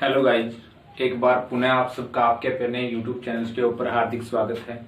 Hello guys, एक बार पुनः आप सबका आपके अपने यूट्यूब चैनल के ऊपर हार्दिक स्वागत है।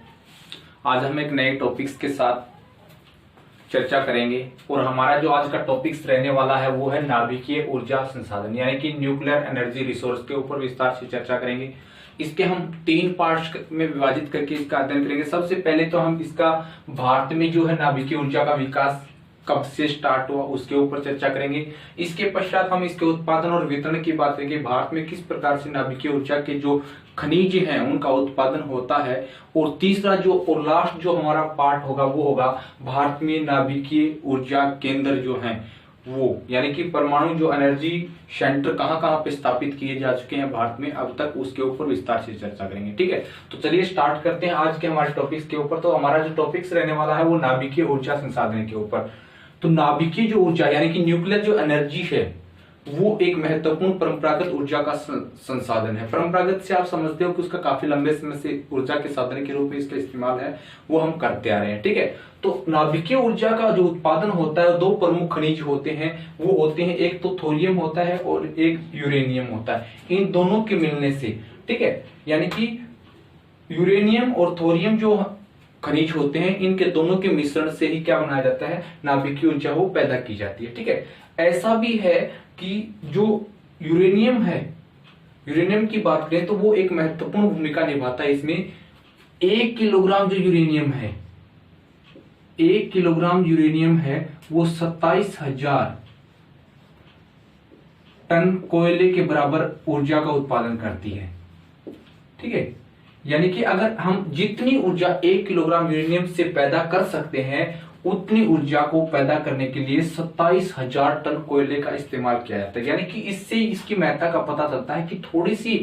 आज हम एक नए टॉपिक्स के साथ चर्चा करेंगे और हमारा जो आज का टॉपिक्स रहने वाला है वो है नाभिकीय ऊर्जा संसाधन यानी कि न्यूक्लियर एनर्जी रिसोर्स के ऊपर विस्तार से चर्चा करेंगे। इसके हम 3 पार्ट्स में विभाजित करके इसका अध्ययन करेंगे। सबसे पहले तो हम इसका भारत में जो है नाभिकीय ऊर्जा का विकास कब से स्टार्ट हुआ उसके ऊपर चर्चा करेंगे। इसके पश्चात हम इसके उत्पादन और वितरण की बात करेंगे। भारत में किस प्रकार से नाभिकीय ऊर्जा के जो खनिज हैं उनका उत्पादन होता है। और तीसरा जो और लास्ट जो हमारा पार्ट होगा वो होगा भारत में नाभिकीय ऊर्जा केंद्र जो हैं वो यानी कि परमाणु जो एनर्जी सेंटर कहाँ कहाँ पे स्थापित किए जा चुके हैं भारत में अब तक, उसके ऊपर विस्तार से चर्चा करेंगे। ठीक है, तो चलिए स्टार्ट करते हैं आज के हमारे टॉपिक्स के ऊपर। तो हमारा जो टॉपिक्स रहने वाला है वो नाभिकीय ऊर्जा संसाधन के ऊपर। तो नाभिकीय जो ऊर्जा यानी कि न्यूक्लियर जो एनर्जी है वो एक महत्वपूर्ण परंपरागत ऊर्जा का संसाधन है। परंपरागत से आप समझते हो कि उसका काफी लंबे समय से ऊर्जा के साधन के रूप में इसका इस्तेमाल है वो हम करते आ रहे हैं। ठीक है, तो नाभिकीय ऊर्जा का जो उत्पादन होता है 2 प्रमुख खनिज होते हैं, वो होते हैं एक तो थोरियम होता है और एक यूरेनियम होता है। इन दोनों के मिलने से, ठीक है, यानी कि यूरेनियम और थोरियम जो खनिज होते हैं इनके दोनों के मिश्रण से ही क्या बनाया जाता है, नाभिकीय ऊर्जा वो पैदा की जाती है। ठीक है, ऐसा भी है कि जो यूरेनियम है, यूरेनियम की बात करें तो वो एक महत्वपूर्ण भूमिका निभाता है इसमें। 1 किलोग्राम जो यूरेनियम है, 1 किलोग्राम यूरेनियम है वो 27,000 टन कोयले के बराबर ऊर्जा का उत्पादन करती है। ठीक है, यानी कि अगर हम जितनी ऊर्जा 1 किलोग्राम यूरेनियम से पैदा कर सकते हैं उतनी यूर्जा को पैदा करने के लिए 27,000 टन कोयले का इस्तेमाल किया जाता है। यानी कि इससे इसकी महत्ता का पता चलता है कि थोड़ी सी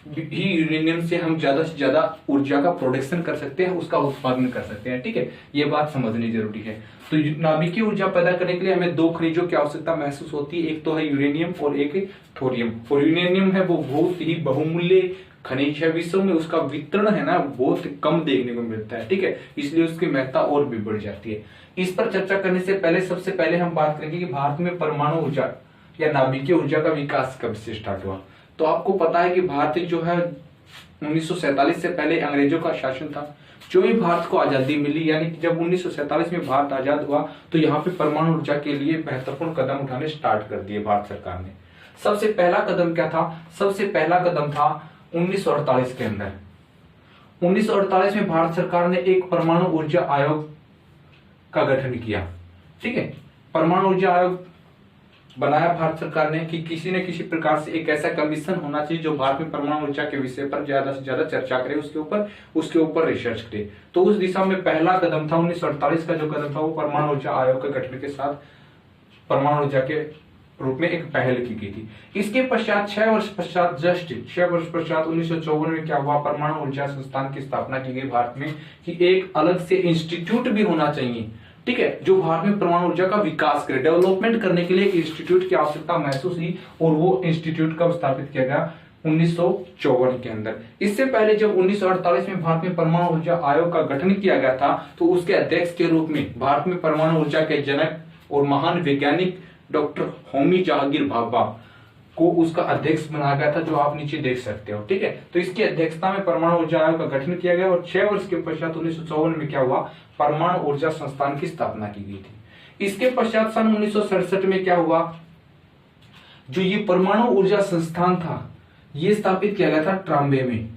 ही यूरेनियम से हम ज्यादा से ज्यादा ऊर्जा का प्रोडक्शन कर सकते हैं, उसका उत्पादन कर सकते हैं। ठीक है, ये बात समझनी जरूरी है। तो नाभिकीय ऊर्जा पैदा करने के लिए हमें 2 खनिजों की आवश्यकता महसूस होती है, एक तो है यूरेनियम और एक थोरियम। और यूरेनियम है वो बहुत ही बहुमूल्य खनिज है, विश्व में उसका वितरण है ना बहुत कम देखने को मिलता है। ठीक है, इसलिए उसकी महत्ता और भी बढ़ जाती है। इस पर चर्चा करने से पहले सबसे पहले हम बात करेंगे कि भारत में परमाणु ऊर्जा या नाभिकीय ऊर्जा का विकास कब से स्टार्ट हुआ। तो आपको पता है कि भारत जो है 1947 से पहले अंग्रेजों का शासन था। जो ही भारत को आजादी मिली यानी कि जब 1947 में भारत आजाद हुआ तो यहाँ पे परमाणु ऊर्जा के लिए महत्वपूर्ण कदम उठाने स्टार्ट कर दिए भारत सरकार ने। सबसे पहला कदम क्या था? सबसे पहला कदम था 1948 के अंदर। 1948 में भारत सरकार ने एक परमाणु ऊर्जा आयोग का गठन किया। ठीक है, परमाणु ऊर्जा आयोग बनाया भारत सरकार ने कि किसी न किसी प्रकार से एक ऐसा कमीशन होना चाहिए जो भारत में परमाणु ऊर्जा के विषय पर ज्यादा से ज्यादा चर्चा करे, उसके ऊपर रिसर्च करे। तो उस दिशा में पहला कदम था 1948 का जो कदम था वो परमाणु ऊर्जा आयोग के गठन के साथ परमाणु ऊर्जा के रूप में एक पहल की गई थी। इसके पश्चात 6 वर्ष पश्चात 1954 में क्या हुआ, परमाणु ऊर्जा संस्थान की स्थापना की गई भारत में कि एक अलग से इंस्टीट्यूट भी होना चाहिए। ठीक है, जो भारत में परमाणु ऊर्जा का विकास करे, डेवलपमेंट करने के लिए एक इंस्टीट्यूट की आवश्यकता महसूस हुई और वो इंस्टीट्यूट कब स्थापित किया गया, 1954 के अंदर। इससे पहले जब 1948 में भारत में परमाणु ऊर्जा आयोग का गठन किया गया था तो उसके अध्यक्ष के रूप में भारत में परमाणु ऊर्जा के जनक और महान वैज्ञानिक डॉक्टर होमी जहांगीर भाभा को उसका अध्यक्ष बनाया गया था, जो आप नीचे देख सकते हो। ठीक है, तो इसकी अध्यक्षता में परमाणु ऊर्जा आयोग का गठन किया गया और 6 वर्ष के पश्चात 1954 में क्या हुआ, परमाणु ऊर्जा संस्थान की स्थापना की गई थी। इसके पश्चात सन 1967 में क्या हुआ, जो ये परमाणु ऊर्जा संस्थान था ये स्थापित किया गया था ट्राम्बे में।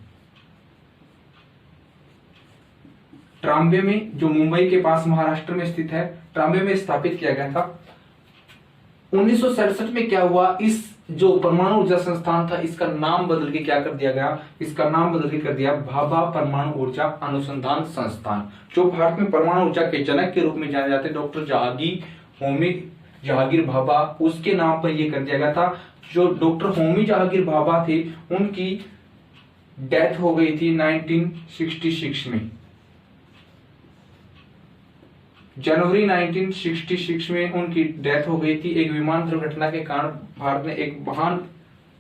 ट्राम्बे में जो मुंबई के पास महाराष्ट्र में स्थित है, ट्राम्बे में स्थापित किया गया था। 1967 में क्या हुआ, इस जो परमाणु ऊर्जा संस्थान था इसका नाम बदल के क्या कर दिया गया, इसका नाम बदल के कर दिया भाभा परमाणु ऊर्जा अनुसंधान संस्थान। जो भारत में परमाणु ऊर्जा के जनक के रूप में जाने जाते डॉक्टर होमी जहांगीर भाभा, उसके नाम पर यह कर दिया गया था। जो डॉक्टर होमी जहांगीर भाभा थे उनकी डेथ हो गई थी 1966 में, जनवरी 1966 में उनकी डेथ हो गई थी। एक विमान दुर्घटना के कारण भारत ने एक महान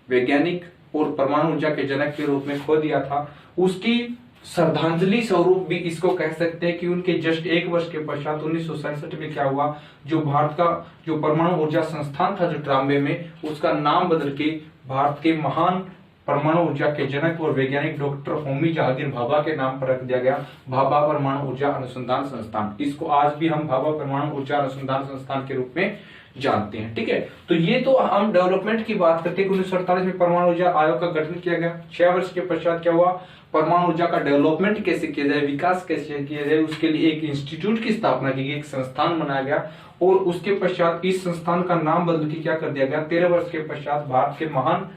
वैज्ञानिक और परमाणु ऊर्जा के जनक के रूप में खो दिया था। उसकी श्रद्धांजलि स्वरूप भी इसको कह सकते हैं कि उनके जस्ट 1 वर्ष के पश्चात 1967 में क्या हुआ, जो भारत का जो परमाणु ऊर्जा संस्थान था जो ट्राम्बे में, उसका नाम बदल के भारत के महान परमाणु ऊर्जा के जनक और वैज्ञानिक डॉक्टर होमी जहांगीर भाभा के नाम पर रख दिया गया, भाभा परमाणु ऊर्जा अनुसंधान संस्थान। इसको आज भी हम भाभा परमाणु ऊर्जा अनुसंधान संस्थान के रूप में जानते हैं। ठीक है, तो ये तो हम डेवलपमेंट की बात करते हैं। 1948 में परमाणु ऊर्जा आयोग का गठन किया गया। 6 वर्ष के पश्चात क्या हुआ, परमाणु ऊर्जा का डेवलपमेंट कैसे किया जाए, विकास कैसे किया जाए, उसके लिए एक इंस्टीट्यूट की स्थापना की गई, एक संस्थान बनाया गया और उसके पश्चात इस संस्थान का नाम बदल के क्या कर दिया गया, 13 वर्ष के पश्चात भारत के महान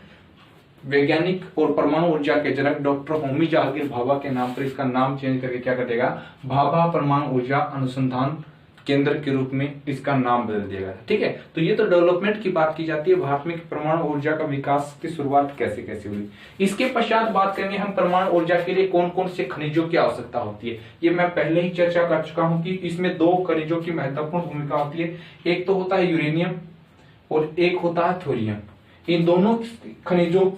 वैज्ञानिक और परमाणु ऊर्जा के जनक डॉक्टर होमी जहांगीर भाभा के नाम पर इसका नाम चेंज करके क्या कर देगा, भाभा परमाणु ऊर्जा अनुसंधान केंद्र के रूप में इसका नाम बदल दिया गया। ठीक है, तो ये तो डेवलपमेंट की बात की जाती है, भारत में परमाणु ऊर्जा का विकास की शुरुआत कैसे कैसे हुई। इसके पश्चात बात करेंगे हम परमाणु ऊर्जा के लिए कौन कौन से खनिजों की आवश्यकता होती है। ये मैं पहले ही चर्चा कर चुका हूं कि इसमें 2 खनिजों की महत्वपूर्ण भूमिका होती है, एक तो होता है यूरेनियम और एक होता है थोरियम। इन दोनों खनिजों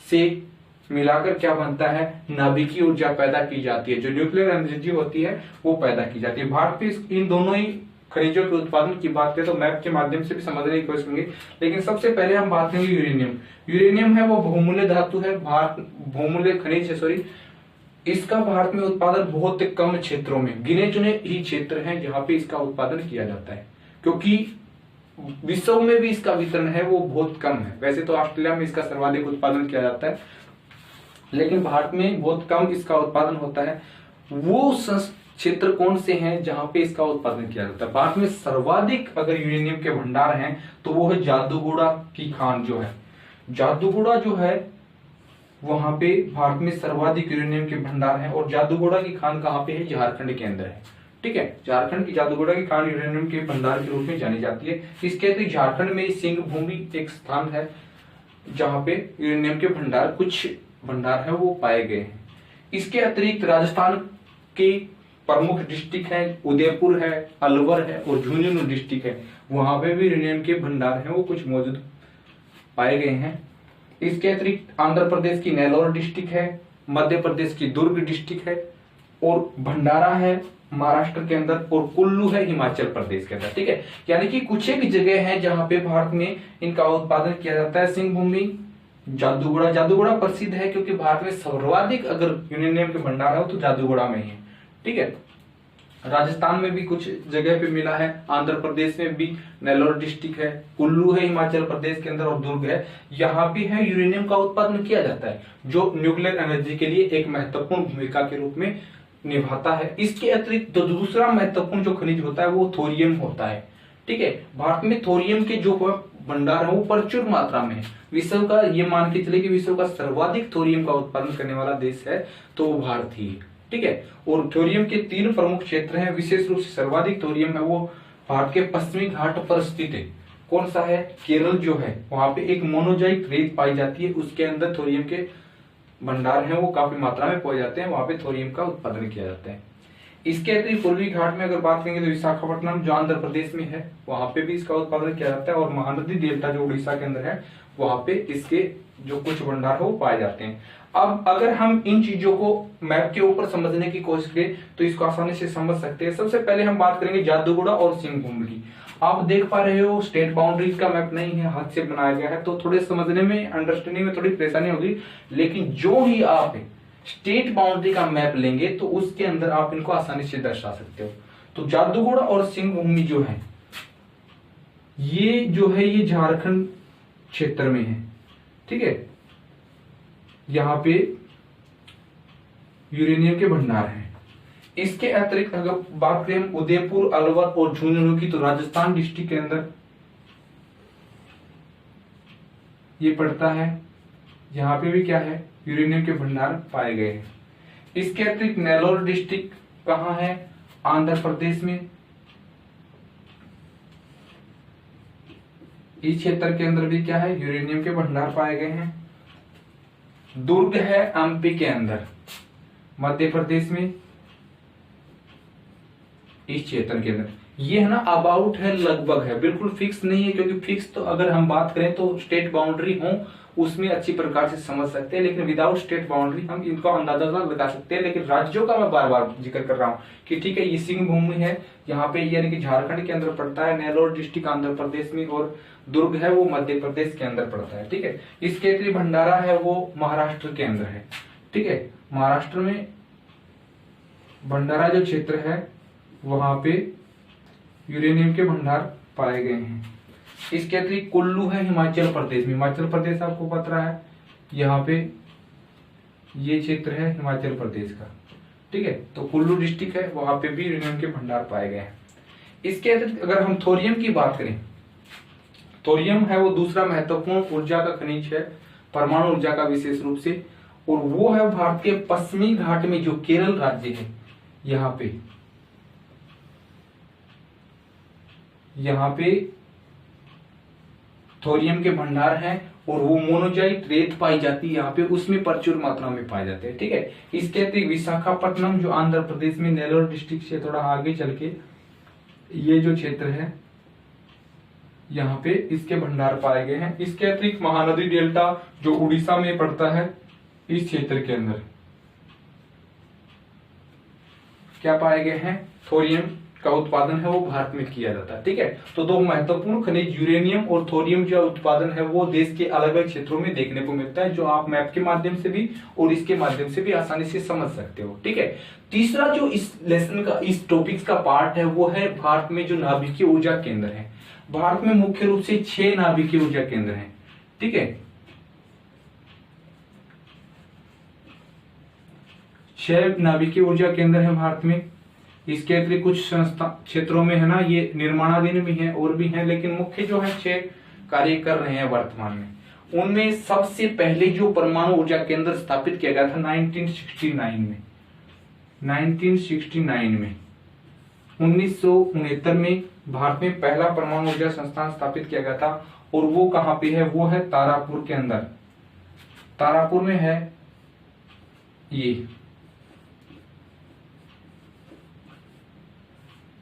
से मिलाकर क्या बनता है, नाभिकीय ऊर्जा पैदा की जाती है, जो न्यूक्लियर एनर्जी होती है वो पैदा की जाती है। भारत में इन दोनों ही खनिजों के उत्पादन की बात करें तो मैप के माध्यम से भी समझने की कोशिश करेंगे, लेकिन सबसे पहले हम बात करेंगे यूरेनियम। यूरेनियम है वो बहुमूल्य धातु है, बहुमूल्य खनिज है, सॉरी। इसका भारत में उत्पादन बहुत कम क्षेत्रों में, गिने चुने ही क्षेत्र हैं जहां पे इसका उत्पादन किया जाता है, क्योंकि विश्व में भी इसका वितरण है वो बहुत कम है। वैसे तो ऑस्ट्रेलिया में इसका सर्वाधिक उत्पादन किया जाता है, लेकिन भारत में बहुत कम इसका उत्पादन होता है। वो क्षेत्र कौन से हैं जहां पे इसका उत्पादन किया जाता है। भारत में सर्वाधिक अगर यूरेनियम के भंडार हैं तो वो है जादूगोड़ा की खान जो है, जादूगोड़ा जो है वहां पे भारत में सर्वाधिक यूरेनियम के भंडार हैं। और जादूगोड़ा की खान कहाँ पे है, झारखंड के अंदर है। ठीक है, झारखंड की जादूगोड़ा की खान यूरेनियम के भंडार के रूप में जानी जाती है। इसके अतिरिक्त झारखंड में सिंह भूमि एक स्थान है जहां पे यूरेनियम के भंडार, कुछ भंडार है वो पाए गए हैं। इसके अतिरिक्त राजस्थान की प्रमुख डिस्ट्रिक्ट है, उदयपुर है, अलवर है और झुंझुनू डिस्ट्रिक्ट है, वहां पे भी यूरेनियम के भंडार हैं वो कुछ मौजूद पाए गए हैं। इसके अतिरिक्त आंध्र प्रदेश की नेल्लोर डिस्ट्रिक्ट है, मध्य प्रदेश की दुर्ग डिस्ट्रिक्ट है और भंडारा है महाराष्ट्र के अंदर और कुल्लू है हिमाचल प्रदेश के अंदर। ठीक है, यानी कि कुछ एक जगह है जहां पे भारत में इनका उत्पादन किया जाता है। सिंह भूमि, जादूगोड़ा प्रसिद्ध है क्योंकि भारत में सर्वाधिक अगर यूरेनियम के भंडार हो तो जादूगोड़ा में ही है। ठीक है, राजस्थान में भी कुछ जगह पे मिला है, आंध्र प्रदेश में भी नेल्लोर डिस्ट्रिक्ट है, कुल्लू है हिमाचल प्रदेश के अंदर और दुर्ग है, यहाँ भी है यूरेनियम का उत्पादन किया जाता है, जो न्यूक्लियर एनर्जी के लिए एक महत्वपूर्ण भूमिका के रूप में निभाता है। इसके अतिरिक्त तो दूसरा महत्वपूर्ण जो खनिज होता है वो थोरियम होता है। ठीक है, भारत में थोरियम के जो भंडार है वो प्रचुर मात्रा में है। विश्व का ये मान के चले कि विश्व का सर्वाधिक थोरियम का उत्पादन करने वाला देश है तो वो भारत ही है। ठीक है, और थोरियम के 3 प्रमुख क्षेत्र हैं, विशेष रूप से सर्वाधिक थोरियम है वो भारत के पश्चिमी घाट पर स्थित है। कौन सा है, केरल जो है, वहां पे एक मोनोजाइट रेत पाई जाती है, उसके अंदर थोरियम के भंडार हैं वो काफी मात्रा में पाए जाते हैं, वहां पे थोरियम का उत्पादन किया जाता है। इसके अतिरिक्त पूर्वी घाट में अगर बात करेंगे तो विशाखापट्टनम जो आंध्र प्रदेश में है वहां पे भी इसका उत्पादन किया जाता है, और महानदी डेल्टा जो उड़ीसा के अंदर है वहां पे इसके जो कुछ भंडार है वो पाए जाते हैं। अब अगर हम इन चीजों को मैप के ऊपर समझने की कोशिश करें तो इसको आसानी से समझ सकते हैं। सबसे पहले हम बात करेंगे जादूगोड़ा और सिंह भूमि की। आप देख पा रहे हो स्टेट बाउंड्रीज का मैप नहीं है, हाथ से बनाया गया है, तो थोड़े समझने में, अंडरस्टैंडिंग में थोड़ी परेशानी होगी, लेकिन जो ही आप स्टेट बाउंड्री का मैप लेंगे तो उसके अंदर आप इनको आसानी से दर्शा सकते हो। तो जादूगोड़ा और सिंह भूमि जो है ये झारखंड क्षेत्र में है। ठीक है, यहां पे यूरेनियम के भंडार हैं। इसके अतिरिक्त अगर बात करें उदयपुर, अलवर और झुंझुनू की तो राजस्थान डिस्ट्रिक्ट के अंदर ये पड़ता है, यहां पे भी क्या है, यूरेनियम के भंडार पाए गए हैं। इसके अतिरिक्त नेल्लोर डिस्ट्रिक्ट कहां है, आंध्र प्रदेश में, इस क्षेत्र के अंदर भी क्या है, यूरेनियम के भंडार पाए गए हैं। दुर्ग है एमपी के अंदर, मध्य प्रदेश में, इस क्षेत्र के अंदर। ये है ना अबाउट है, लगभग है, बिल्कुल फिक्स नहीं है, क्योंकि फिक्स तो अगर हम बात करें तो स्टेट बाउंड्री हो उसमें अच्छी प्रकार से समझ सकते हैं, लेकिन विदाउट स्टेट बाउंड्री हम इनका अंदाजा लगा सकते हैं। लेकिन राज्यों का मैं बार बार जिक्र कर रहा हूँ कि ठीक है, ये सिंह भूमि है यहाँ पे, यानी कि झारखंड के अंदर पड़ता है, नेल्लोर डिस्ट्रिक्ट आंध्र प्रदेश में, और दुर्ग है वो मध्य प्रदेश के अंदर पड़ता है। ठीक है, इसके अतिरिक्त भंडारा है वो महाराष्ट्र के अंदर है। ठीक है, महाराष्ट्र में भंडारा जो क्षेत्र है वहां पे यूरेनियम के भंडार पाए गए हैं। इसके अतिरिक्त कुल्लू है हिमाचल प्रदेश में, हिमाचल प्रदेश आपको पता है, यहाँ पे ये क्षेत्र है हिमाचल प्रदेश का। ठीक है, तो कुल्लू डिस्ट्रिक्ट है, वहां पे भी यूरेनियम के भंडार पाए गए हैं। इसके अतिरिक्त अगर हम थोरियम की बात करें, थोरियम है वो दूसरा महत्वपूर्ण ऊर्जा का खनिज है, परमाणु ऊर्जा का विशेष रूप से, और वो है भारत के पश्चिमी घाट में जो केरल राज्य है, यहाँ पे थोरियम के भंडार हैं, और वो मोनोजाइट रेत पाई जाती है यहाँ पे, उसमें प्रचुर मात्रा में पाए जाते हैं। ठीक है, इसके अतिरिक्त विशाखापट्टनम जो आंध्र प्रदेश में नेल्लोर डिस्ट्रिक्ट से थोड़ा आगे चल के ये जो क्षेत्र है यहाँ पे इसके भंडार पाए गए हैं। इसके अतिरिक्त महानदी डेल्टा जो उड़ीसा में पड़ता है, इस क्षेत्र के अंदर क्या पाए गए हैं, थोरियम का उत्पादन है वो भारत में किया जाता है। ठीक है, तो दो महत्वपूर्ण खनिज यूरेनियम और थोरियम जो उत्पादन है वो देश के अलग अलग क्षेत्रों में देखने को मिलता है, जो आप मैप के माध्यम से भी और इसके माध्यम से भी आसानी से समझ सकते हो। ठीक है, तीसरा जो इस लेसन का, इस टॉपिक्स का पार्ट है वो है भारत में जो नाभिकीय ऊर्जा केंद्र है। भारत में मुख्य रूप से 6 नाभिकीय ऊर्जा केंद्र हैं। ठीक है, 6 नाभिकीय ऊर्जा केंद्र है भारत में। इसके अतिरिक्त कुछ संस्था क्षेत्रों में है ना, ये निर्माणाधीन भी हैं और भी हैं, लेकिन मुख्य जो है 6 कार्य कर रहे हैं वर्तमान में। उनमें सबसे पहले जो परमाणु ऊर्जा केंद्र स्थापित किया गया था 1969 में, 1969 में भारत में पहला परमाणु ऊर्जा संस्थान स्थापित किया गया था, और वो कहां पे है, वो है तारापुर के अंदर। तारापुर में है ये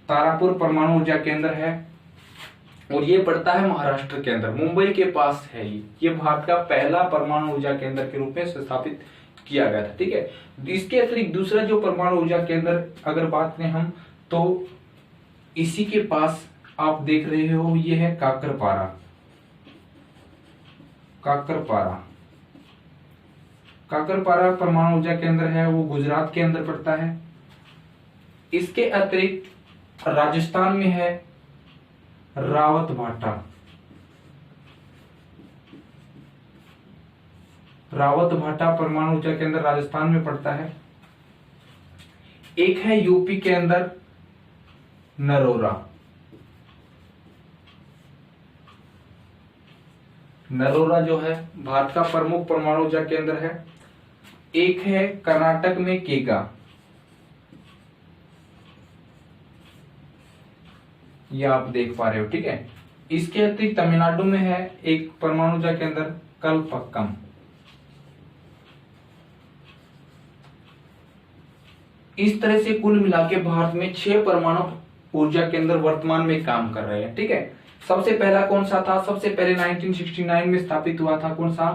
तारापुर परमाणु ऊर्जा केंद्र है, और ये पड़ता है महाराष्ट्र के अंदर, मुंबई के पास है। ये भारत का पहला परमाणु ऊर्जा केंद्र के रूप में स्थापित किया गया था। ठीक है, इसके अतिरिक्त दूसरा जो परमाणु ऊर्जा केंद्र अगर बात करें हम, तो इसी के पास आप देख रहे हो, ये है काकरपारा। काकरपारा परमाणु ऊर्जा केंद्र है वो गुजरात के अंदर पड़ता है। इसके अतिरिक्त राजस्थान में है रावतभाटा। रावतभाटा परमाणु ऊर्जा केंद्र राजस्थान में पड़ता है। एक है यूपी के अंदर नरोरा। नरोरा जो है भारत का प्रमुख परमाणु ऊर्जा केंद्र है। एक है कर्नाटक में केगा, ये आप देख पा रहे हो। ठीक है, इसके अतिरिक्त तमिलनाडु में है एक परमाणु ऊर्जा केंद्र कलपक्कम। इस तरह से कुल मिला के भारत में 6 परमाणु ऊर्जा केंद्र वर्तमान में काम कर रहे हैं। ठीक है, सबसे पहला कौन सा था, सबसे पहले 1969 में स्थापित हुआ था, कौन सा,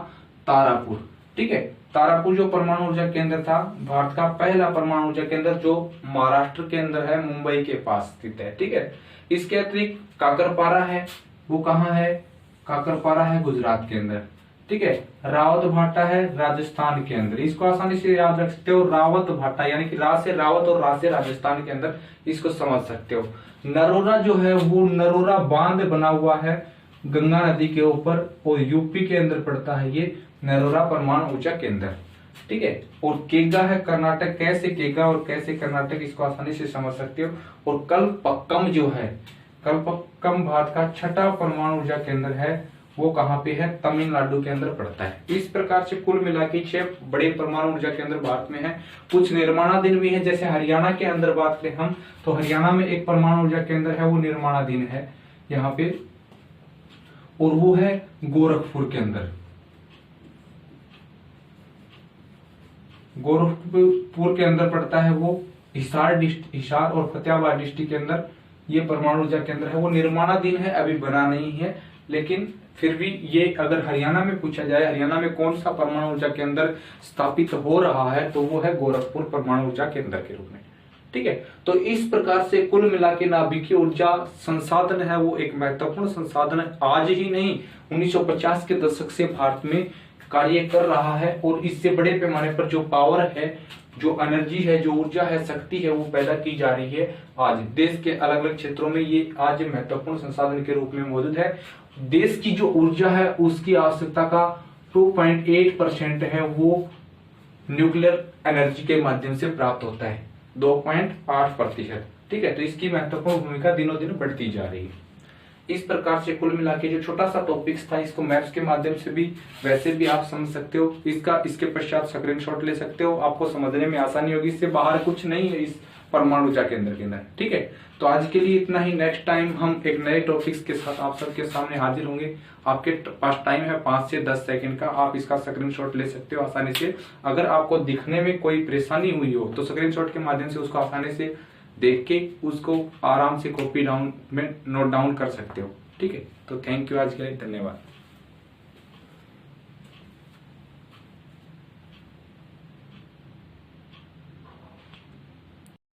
तारापुर। ठीक है, तारापुर जो परमाणु ऊर्जा केंद्र था भारत का पहला परमाणु ऊर्जा केंद्र, जो महाराष्ट्र के अंदर है, मुंबई के पास स्थित है। ठीक है, इसके अतिरिक्त काकरपारा है, वो कहाँ है, काकरपारा है गुजरात के अंदर। ठीक है, रावतभाटा है राजस्थान के अंदर, इसको आसानी से याद रख सकते हो, रावतभाटा यानी कि रा से रावत और रा से राजस्थान के अंदर, इसको समझ सकते हो। नरोरा जो है वो नरोरा बांध बना हुआ है गंगा नदी के ऊपर, और यूपी के अंदर पड़ता है ये नरोरा परमाणु ऊर्जा केंद्र। ठीक है, और केगा है कर्नाटक, कैसे केगा और कैसे कर्नाटक, इसको आसानी से समझ सकते हो। और कलपक्कम जो है, कलपक्कम भारत का 6ठा परमाणु ऊर्जा केंद्र है, वो कहाँ पे है, तमिलनाडु के अंदर पड़ता है। इस प्रकार से कुल मिला के 6 बड़े परमाणु ऊर्जा केंद्र भारत में है। कुछ निर्माणाधीन भी है, जैसे हरियाणा के अंदर बात करें हम, तो हरियाणा में एक परमाणु ऊर्जा केंद्र है, वो निर्माणाधीन है यहाँ पे, और वो है गोरखपुर के अंदर। गोरखपुर के अंदर पड़ता है वो, हिसार और फतेहाबाद डिस्ट्रिक्ट के अंदर ये परमाणु ऊर्जा केंद्र है, वो निर्माणाधीन है, अभी बना नहीं है, लेकिन फिर भी ये अगर हरियाणा में पूछा जाए, हरियाणा में कौन सा परमाणु ऊर्जा केंद्र स्थापित हो रहा है, तो वो है गोरखपुर परमाणु ऊर्जा केंद्र के रूप में। ठीक है, तो इस प्रकार से कुल मिला के नाभिकीय ऊर्जा संसाधन है वो एक महत्वपूर्ण संसाधन है। आज ही नहीं, 1950 के दशक से भारत में कार्य कर रहा है और इससे बड़े पैमाने पर जो पावर है, जो एनर्जी है, जो ऊर्जा है, शक्ति है, वो पैदा की जा रही है। आज देश के अलग अलग क्षेत्रों में ये आज महत्वपूर्ण संसाधन के रूप में मौजूद है। देश की जो ऊर्जा है उसकी आवश्यकता का 2.8% है वो न्यूक्लियर एनर्जी के माध्यम से प्राप्त होता है, 2.8%। ठीक है, तो इसकी महत्वपूर्ण भूमिका दिनों दिन बढ़ती जा रही है। इस प्रकार से कुल मिला के जो छोटा सा टॉपिक्स था, इसको मैप्स के माध्यम से भी वैसे भी आप समझ सकते हो, इसके पश्चात स्क्रीनशॉट ले सकते हो, आपको समझने में आसानी होगी। इससे बाहर कुछ नहीं है इस परमाणु ऊर्जा केंद्र के अंदर। ठीक है, तो आज के लिए इतना ही। नेक्स्ट टाइम हम एक नए टॉपिक्स के साथ आप सबके सामने हाजिर होंगे। आपके पास टाइम है 5 से 10 सेकंड का, आप इसका स्क्रीनशॉट ले सकते हो आसानी से। अगर आपको दिखने में कोई परेशानी हुई हो तो स्क्रीनशॉट के माध्यम से उसको आसानी से देख के उसको आराम से कॉपी डाउन में नोट डाउन कर सकते हो। ठीक है, तो थैंक यू, आज के लिए धन्यवाद।